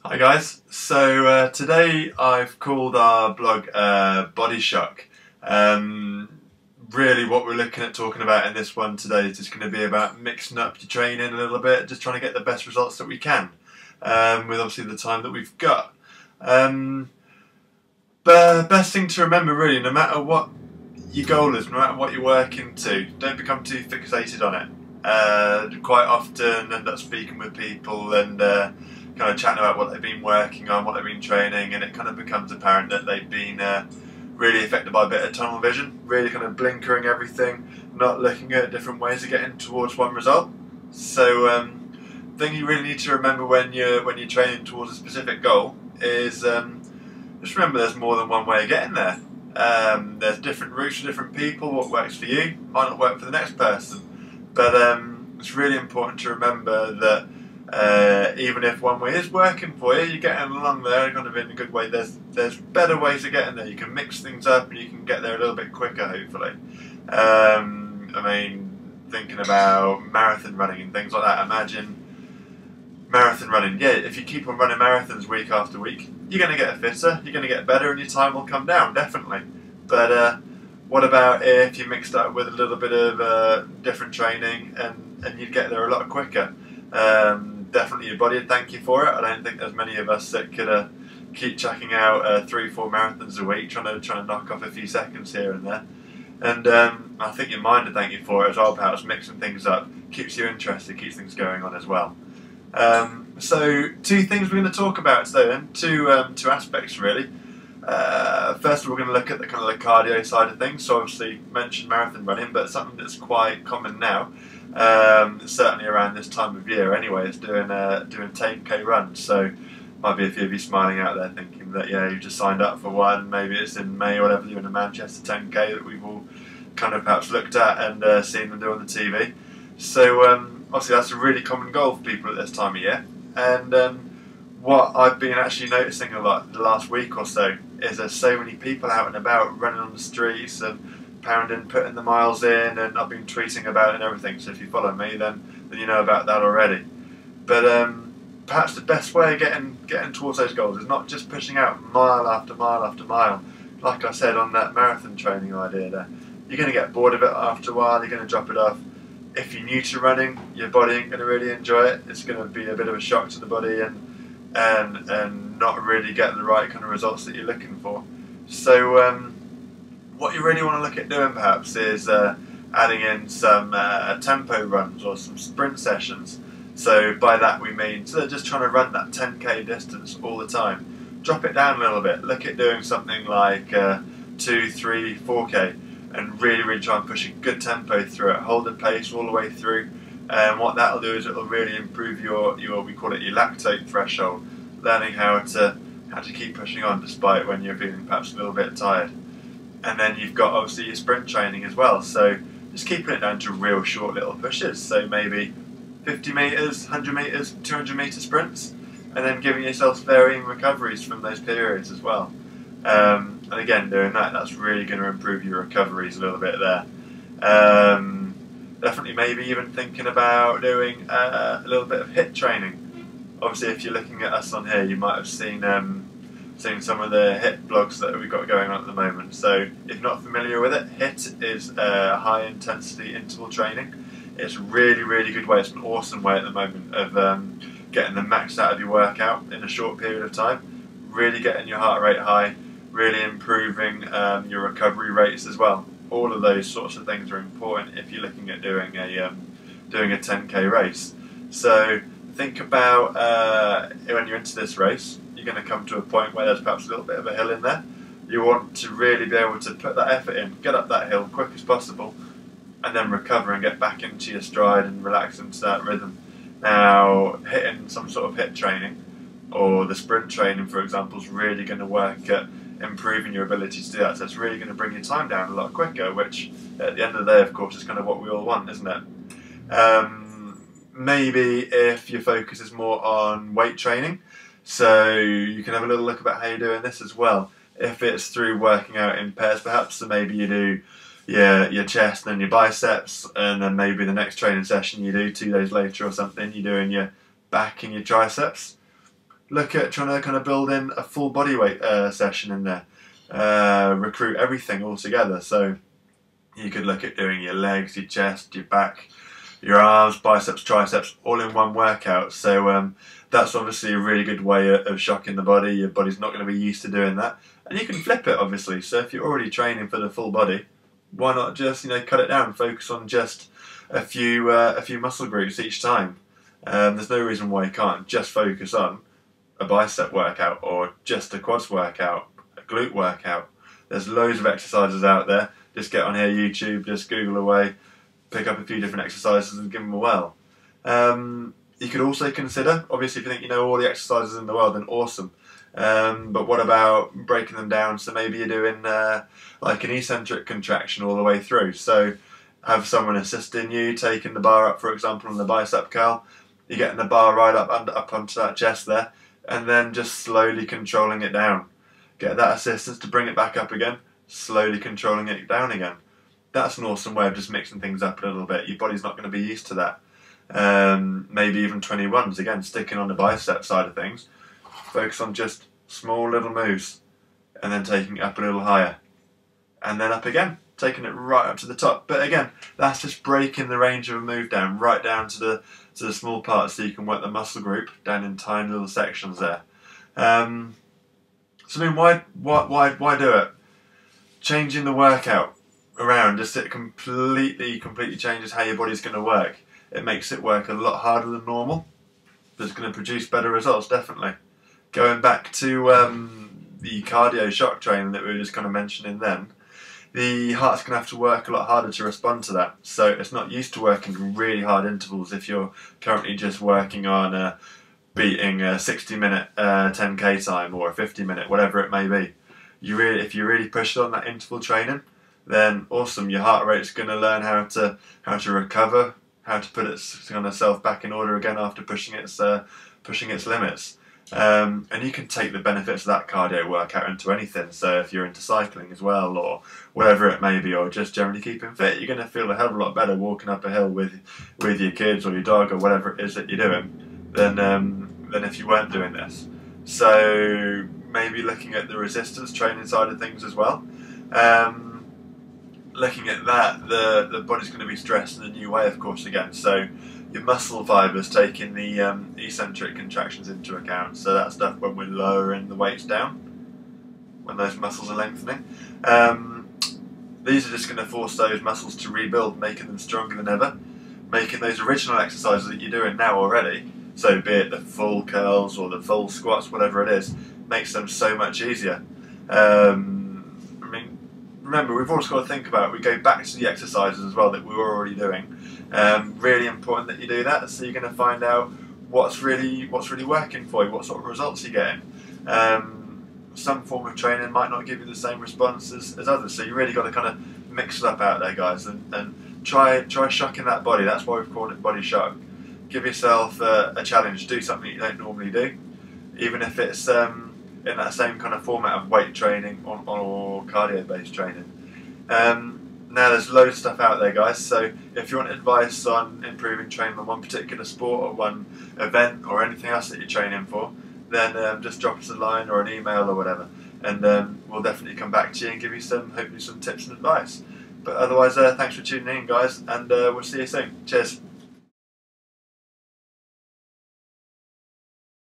Hi guys, so today I've called our blog Body Shock. Really what we're looking at talking about in this one today is just going to be about mixing up your training a little bit, just trying to get the best results that we can with obviously the time that we've got. But best thing to remember really, no matter what your goal is, no matter what you're working to, don't become too fixated on it. Quite often end up speaking with people and kind of chatting about what they've been working on, what they've been training, and it kind of becomes apparent that they've been really affected by a bit of tunnel vision, really kind of blinkering everything, not looking at different ways of getting towards one result. So the thing you really need to remember when you're training towards a specific goal is just remember there's more than one way of getting there. There's different routes for different people. What works for you might not work for the next person. But it's really important to remember that even if one way is working for you, you're getting along there kind of in a good way. There's better ways of getting there. You can mix things up and you can get there a little bit quicker, hopefully. I mean, thinking about marathon running and things like that, imagine marathon running. Yeah, if you keep on running marathons week after week, you're going to get fitter, you're going to get better, and your time will come down, definitely. But what about if you mixed up with a little bit of different training and you'd get there a lot quicker? Definitely your body would thank you for it. I don't think there's many of us that could keep chucking out 3-4 marathons a week, trying to knock off a few seconds here and there. And I think your mind would thank you for it as well, perhaps mixing things up. Keeps you interested, keeps things going on as well. So two things we're going to talk about today then, two aspects really. First we're going to look at the kind of the cardio side of things. So obviously mentioned marathon running, but something that's quite common now, certainly around this time of year anyway, is doing 10k runs. So might be a few of you smiling out there thinking that yeah, you just signed up for one, maybe it's in May or whatever, you're in a Manchester 10k that we've all kind of perhaps looked at and seen them do on the TV. So obviously that's a really common goal for people at this time of year, and what I've been actually noticing a lot the last week or so is there's so many people out and about running on the streets and pounding, putting the miles in, and I've been tweeting about it and everything, so if you follow me then you know about that already. But perhaps the best way of getting towards those goals is not just pushing out mile after mile after mile. Like I said on that marathon training idea there, you're going to get bored of it after a while, you're going to drop it off. If you're new to running, your body ain't going to really enjoy it. It's going to be a bit of a shock to the body and not really get the right kind of results that you're looking for. So what you really want to look at doing perhaps is adding in some tempo runs or some sprint sessions. So by that we mean, instead of just trying to run that 10k distance all the time, drop it down a little bit. Look at doing something like 2, 3, 4k. And really try and push a good tempo through it. Hold the pace all the way through, and what that'll do is it'll really improve your we call it your lactate threshold. Learning how to keep pushing on despite when you're feeling perhaps a little bit tired. And then you've got obviously your sprint training as well. So just keeping it down to real short little pushes. So maybe 50 meters, 100 meters, 200 meter sprints, and then giving yourself varying recoveries from those periods as well. And again, doing that's really going to improve your recoveries a little bit there. Definitely maybe even thinking about doing a little bit of HIIT training. Obviously if you're looking at us on here, you might have seen some of the HIIT blogs that we've got going on at the moment. So if you're not familiar with it, HIIT is high intensity interval training. It's a really good way, it's an awesome way at the moment of getting the max out of your workout in a short period of time. Really getting your heart rate high, really improving your recovery rates as well. All of those sorts of things are important if you're looking at doing a 10k race. So think about when you're into this race, you're going to come to a point where there's perhaps a little bit of a hill in there. You want to really be able to put that effort in, get up that hill quick as possible, and then recover and get back into your stride and relax into that rhythm. Now, hitting some sort of HIIT training or the sprint training, for example, is really going to work at improving your ability to do that. So it's really going to bring your time down a lot quicker, which at the end of the day, of course, is kind of what we all want, isn't it? Maybe if your focus is more on weight training, so you can have a little look about how you're doing this as well. If it's through working out in pairs, perhaps, so maybe you do your chest and your biceps, and then maybe the next training session you do 2 days later or something, you're doing your back and your triceps. look at trying to kind of build in a full body weight session in there. Recruit everything all together. So you could look at doing your legs, your chest, your back, your arms, biceps, triceps, all in one workout. So that's obviously a really good way of shocking the body. Your body's not going to be used to doing that. And you can flip it, obviously. So if you're already training for the full body, why not just cut it down, focus on just a few muscle groups each time. There's no reason why you can't just focus on a bicep workout or just a quads workout, a glute workout. There's loads of exercises out there. Just get on here, YouTube, just Google away, pick up a few different exercises and give them a whirl. You could also consider, obviously if you think you know all the exercises in the world, then awesome. But what about breaking them down? So maybe you're doing like an eccentric contraction all the way through. So have someone assisting you, taking the bar up, for example, on the bicep curl. You're getting the bar right up onto that chest there, and then just slowly controlling it down. Get that assistance to bring it back up again, slowly controlling it down again. That's an awesome way of just mixing things up a little bit. Your body's not going to be used to that. Maybe even 21s, again, sticking on the bicep side of things. Focus on just small little moves, and then taking it up a little higher. And then up again, taking it right up to the top. But again, that's just breaking the range of a move down, right down to the small parts, so you can work the muscle group down in tiny little sections there. So I mean, why do it? Changing the workout around, just it completely changes how your body's going to work. It makes it work a lot harder than normal, but it's going to produce better results, definitely. Going back to the cardio shock training that we were just kind of mentioning then, the heart's going to have to work a lot harder to respond to that. So it's not used to working really hard intervals if you're currently just working on beating a 60-minute 10k time or a 50-minute, whatever it may be. If you really push it on that interval training, then awesome. Your heart rate's going to learn how to recover, how to put its kind of self back in order again after pushing its limits. And you can take the benefits of that cardio workout into anything. So if you're into cycling as well, or whatever it may be, or just generally keeping fit, you're going to feel a hell of a lot better walking up a hill with your kids or your dog or whatever it is that you're doing than if you weren't doing this. So maybe looking at the resistance training side of things as well. Looking at that, the body's going to be stressed in a new way, of course, again. So your muscle fibres, taking the eccentric contractions into account. So that stuff when we're lowering the weights down, when those muscles are lengthening. These are just going to force those muscles to rebuild, making them stronger than ever. Making those original exercises that you're doing now already, so be it the full curls or the full squats, whatever it is, makes them so much easier. I mean, remember, we've always got to think about it. We go back to the exercises as well that we were already doing. Really important that you do that, so you're going to find out what's really working for you, what sort of results you're getting. Some form of training might not give you the same response as others, so you really got to kind of mix it up out there, guys, and try shocking that body. That's why we've called it Body Shock. Give yourself a challenge, do something you don't normally do, even if it's in that same kind of format of weight training or cardio-based training. Now there's loads of stuff out there, guys, so if you want advice on improving training on one particular sport or one event or anything else that you're training for, then just drop us a line or an email or whatever, and we'll definitely come back to you and give you hopefully some tips and advice. But otherwise, thanks for tuning in, guys, and we'll see you soon. Cheers.